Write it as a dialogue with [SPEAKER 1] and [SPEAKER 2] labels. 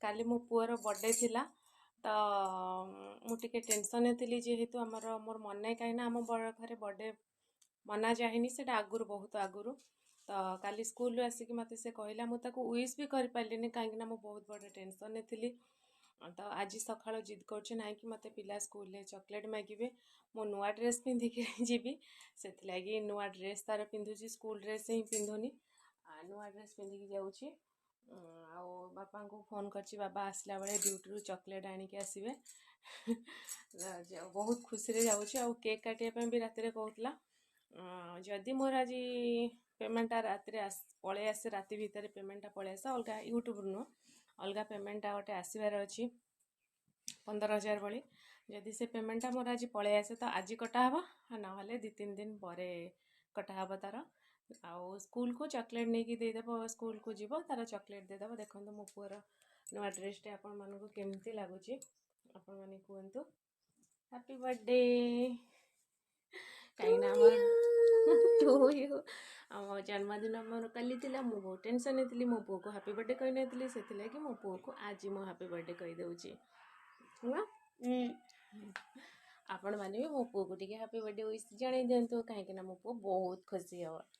[SPEAKER 1] काली मो poor birthday थिला तो मुझे टेंशन थी जेहेतु आमर मोर मन नहीं कहीं आम घरे बर्थडे मना जाए से आगुरी बहुत आगुरी तो काली स्कूल आसिक मत से कहला मुझे विश भी कर पारे कहीं मुझे बहुत बड़े टेंशन थी तो आज सकाल जिद कर ना कि मत पिला स्कूल चॉकलेट मागिबे मो नुआ ड्रेस पिंधिकी जीवी से लगी नुआ ड्रेस तार पिंधुची स्कूल ड्रेस ही पिंधुनी नुआ ड्रेस पिंधिकी जाऊँगी बापा को फोन कर बाबा आसला बेले ड्यूटी चॉकलेट आणिक आसवे बहुत खुशी जाऊँगी आउ केक काटिया भी राति कहला जदि मोर आज पेमेंटा राति पलि आसे राति भितर पेमेंटा पलि आसे अलग यूट्यूब नुह अलग पेमेंटा गोटे आसबार अच्छी 15,000 भली जदि से पेमेंटा मोर आज पलि आसे तो आज कटा ना 2-3 दिन पर कटा तार आउ स्कूल को चॉकलेट नहीं देदेव स्कूल को जीव तार चॉकलेट देदेव देखो मो पुअर नुआ ड्रेसटे आपण मानक केमती लगुच आपण मैंने कहतु हैप्पी बर्थडे कहीं आम जन्मदिन मोर कल थी मु बहुत टेंशन थी मो पु को हैप्पी बर्थडे कही नहीं से लगी मो पु को आज मो हैप्पी बर्थडे कहीदे आपण मैंने भी मो पु को हैप्पी बर्थडे विश जन दिंतु कहीं मो पु बहुत खुशी हे